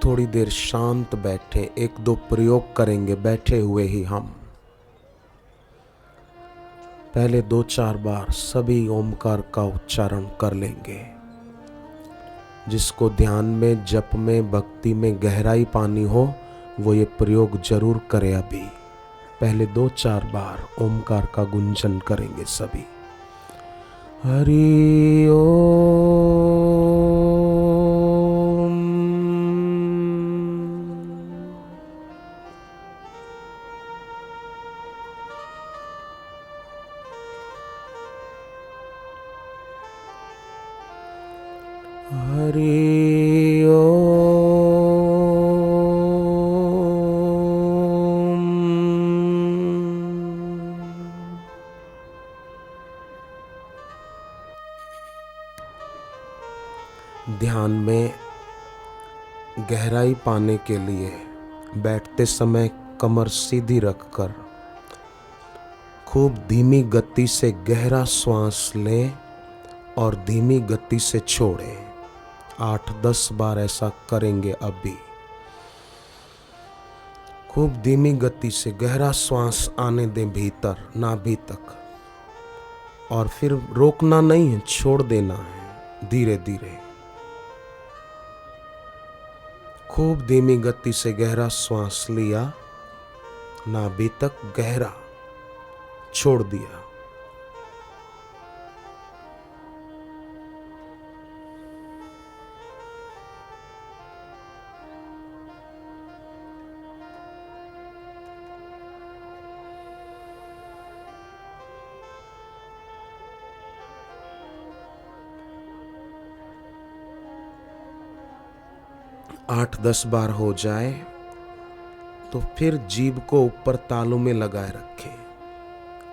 थोड़ी देर शांत बैठे, एक दो प्रयोग करेंगे बैठे हुए ही हम। पहले 2-4 बार सभी ओमकार का उच्चारण कर लेंगे। जिसको ध्यान में, जप में, भक्ति में गहराई पानी हो वो ये प्रयोग जरूर करे। अभी पहले 2-4 बार ओमकार का गुंजन करेंगे सभी। हरि ओम। हरि ओम। ध्यान में गहराई पाने के लिए बैठते समय कमर सीधी रखकर खूब धीमी गति से गहरा श्वास लें और धीमी गति से छोड़ें। 8-10 बार ऐसा करेंगे। अभी खूब धीमी गति से गहरा श्वास आने दें भीतर नाभि तक, और फिर रोकना नहीं है, छोड़ देना है धीरे धीरे। खूब धीमी गति से गहरा श्वास लिया, नाभि तक गहरा, छोड़ दिया। आठ 10 बार हो जाए तो फिर जीभ को ऊपर तालू में लगाए रखें।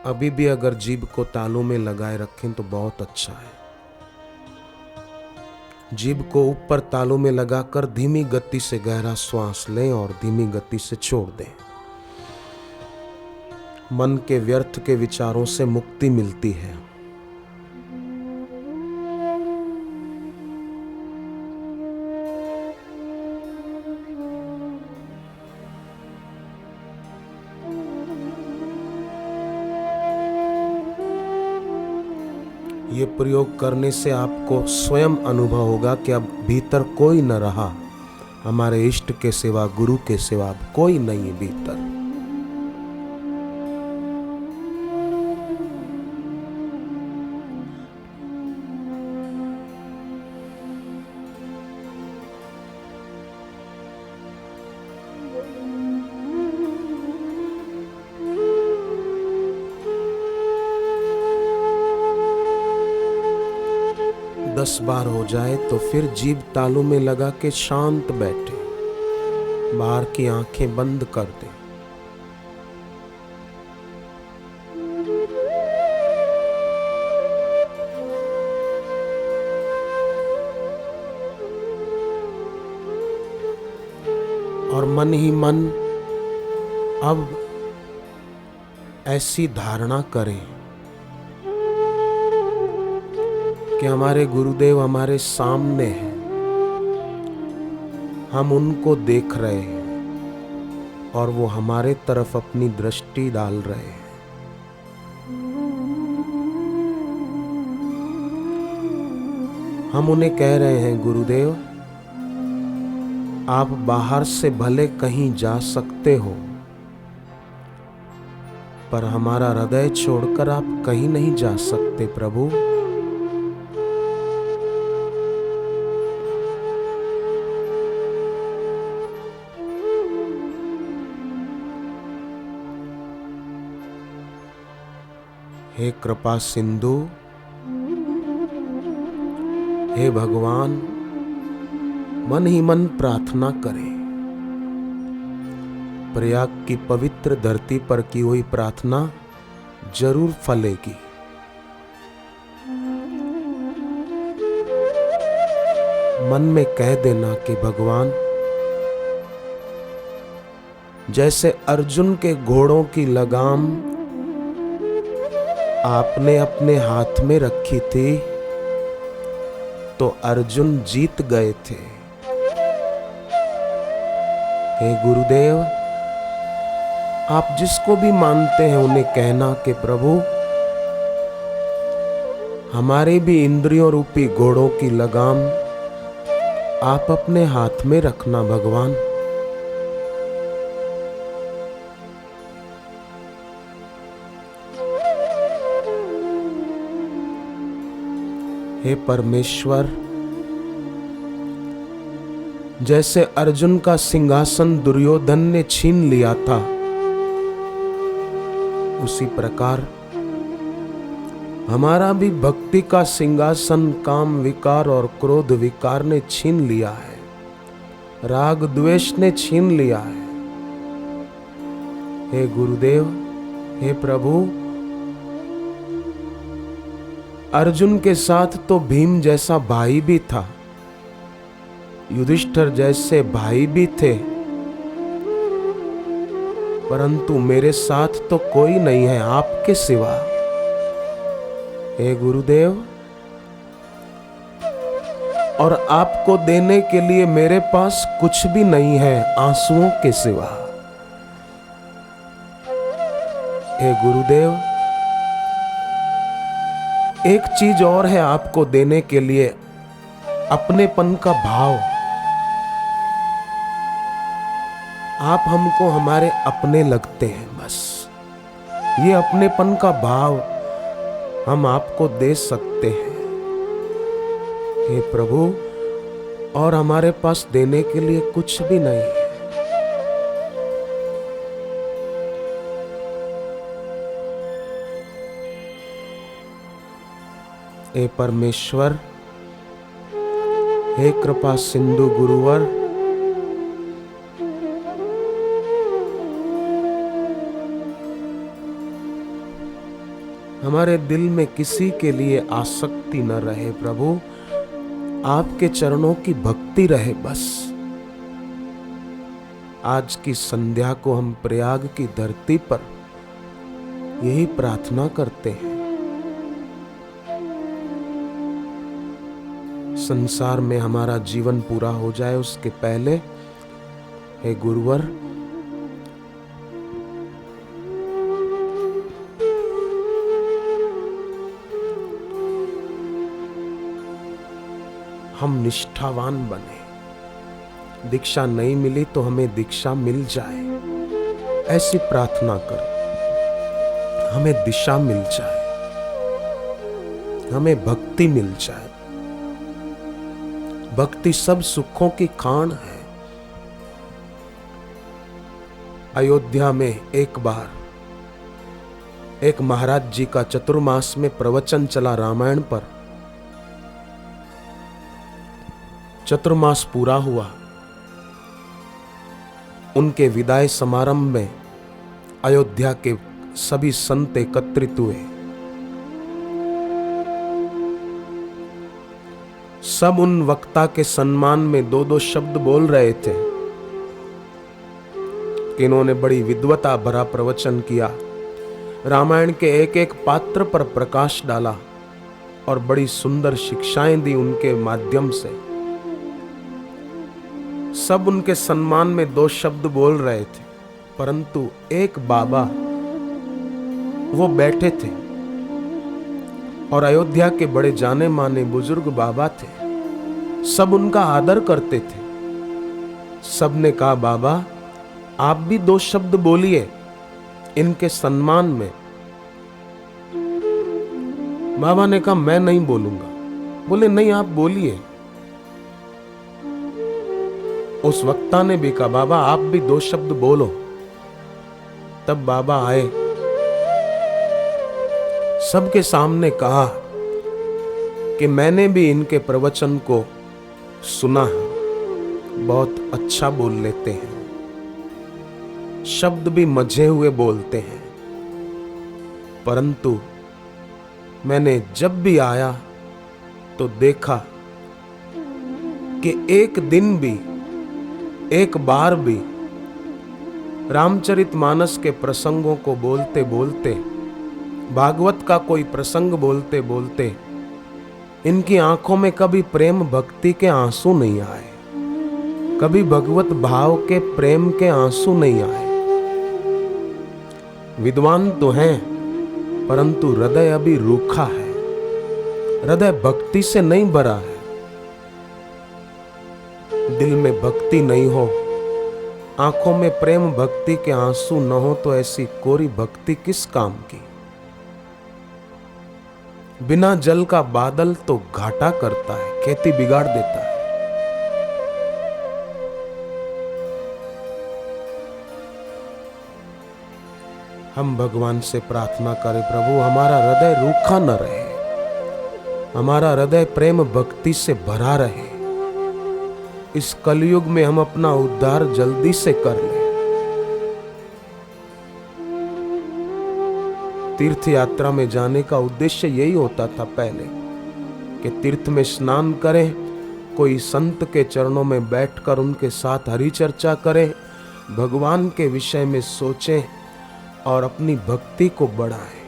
अभी भी अगर जीभ को तालू में लगाए रखें तो बहुत अच्छा है। जीभ को ऊपर तालू में लगाकर धीमी गति से गहरा श्वास लें और धीमी गति से छोड़ दें। मन के व्यर्थ के विचारों से मुक्ति मिलती है। ये प्रयोग करने से आपको स्वयं अनुभव होगा कि अब भीतर कोई न रहा। हमारे इष्ट के सिवा, गुरु के सिवा कोई नहीं है भीतर। दस बार हो जाए तो फिर जीभ तालू में लगा के शांत बैठे, बाहर की आंखें बंद कर दे। और मन ही मन अब ऐसी धारणा करें कि हमारे गुरुदेव हमारे सामने हैं, हम उनको देख रहे हैं और वो हमारे तरफ अपनी दृष्टि डाल रहे हैं। हम उन्हें कह रहे हैं, गुरुदेव आप बाहर से भले कहीं जा सकते हो, पर हमारा हृदय छोड़कर आप कहीं नहीं जा सकते प्रभु। हे कृपा सिंधु, हे भगवान, मन ही मन प्रार्थना करें। प्रयाग की पवित्र धरती पर की हुई प्रार्थना जरूर फलेगी। मन में कह देना कि भगवान, जैसे अर्जुन के घोड़ों की लगाम आपने अपने हाथ में रखी थी तो अर्जुन जीत गए थे। हे गुरुदेव, आप जिसको भी मानते हैं उन्हें कहना कि प्रभु, हमारे भी इंद्रियों रूपी घोड़ों की लगाम आप अपने हाथ में रखना भगवान। हे परमेश्वर, जैसे अर्जुन का सिंहासन दुर्योधन ने छीन लिया था, उसी प्रकार हमारा भी भक्ति का सिंहासन काम विकार और क्रोध विकार ने छीन लिया है, राग द्वेष ने छीन लिया है। हे गुरुदेव, हे प्रभु, अर्जुन के साथ तो भीम जैसा भाई भी था, युधिष्ठिर जैसे भाई भी थे, परंतु मेरे साथ तो कोई नहीं है आपके सिवा। हे गुरुदेव, और आपको देने के लिए मेरे पास कुछ भी नहीं है आंसुओं के सिवा। हे गुरुदेव, एक चीज और है आपको देने के लिए, अपनेपन का भाव। आप हमको हमारे अपने लगते हैं, बस ये अपनेपन का भाव हम आपको दे सकते हैं। हे प्रभु, और हमारे पास देने के लिए कुछ भी नहीं है। हे परमेश्वर, हे कृपा सिंधु गुरुवर, हमारे दिल में किसी के लिए आसक्ति न रहे प्रभु, आपके चरणों की भक्ति रहे बस। आज की संध्या को हम प्रयाग की धरती पर यही प्रार्थना करते हैं। संसार में हमारा जीवन पूरा हो जाए उसके पहले, हे गुरुवर, हम निष्ठावान बने। दीक्षा नहीं मिली तो हमें दीक्षा मिल जाए, ऐसी प्रार्थना करो। हमें दिशा मिल जाए, हमें भक्ति मिल जाए। भक्ति सब सुखों की खान है। अयोध्या में एक बार एक महाराज जी का चतुर्मास में प्रवचन चला रामायण पर। चतुर्मास पूरा हुआ, उनके विदाई समारंभ में अयोध्या के सभी संत एकत्रित हुए। सब उन वक्ता के सम्मान में दो दो शब्द बोल रहे थे कि इन्होंने बड़ी विद्वता भरा प्रवचन किया, रामायण के एक एक पात्र पर प्रकाश डाला और बड़ी सुंदर शिक्षाएं दी उनके माध्यम से। सब उनके सम्मान में दो शब्द बोल रहे थे, परंतु एक बाबा वो बैठे थे और अयोध्या के बड़े जाने माने बुजुर्ग बाबा थे। सब उनका आदर करते थे। सब ने कहा, बाबा आप भी दो शब्द बोलिए इनके सम्मान में। बाबा ने कहा, मैं नहीं बोलूंगा। बोले, नहीं आप बोलिए। उस वक्ता ने भी कहा, बाबा आप भी दो शब्द बोलो। तब बाबा आए, सबके सामने कहा कि मैंने भी इनके प्रवचन को सुना है, बहुत अच्छा बोल लेते हैं, शब्द भी मजे हुए बोलते हैं, परंतु मैंने जब भी आया तो देखा कि एक दिन भी, एक बार भी रामचरितमानस के प्रसंगों को बोलते बोलते, भागवत का कोई प्रसंग बोलते बोलते इनकी आंखों में कभी प्रेम भक्ति के आंसू नहीं आए। कभी भगवत भाव के प्रेम के आंसू नहीं आए। विद्वान तो हैं, परंतु हृदय अभी रूखा है, हृदय भक्ति से नहीं भरा है। दिल में भक्ति नहीं हो, आंखों में प्रेम भक्ति के आंसू न हो, तो ऐसी कोरी भक्ति किस काम की। बिना जल का बादल तो घाटा करता है, खेती बिगाड़ देता है। हम भगवान से प्रार्थना करें, प्रभु हमारा हृदय रूखा न रहे, हमारा हृदय प्रेम भक्ति से भरा रहे। इस कलयुग में हम अपना उद्धार जल्दी से कर लें। तीर्थ यात्रा में जाने का उद्देश्य यही होता था पहले, कि तीर्थ में स्नान करें, कोई संत के चरणों में बैठकर उनके साथ हरि चर्चा करें, भगवान के विषय में सोचें और अपनी भक्ति को बढ़ाएं।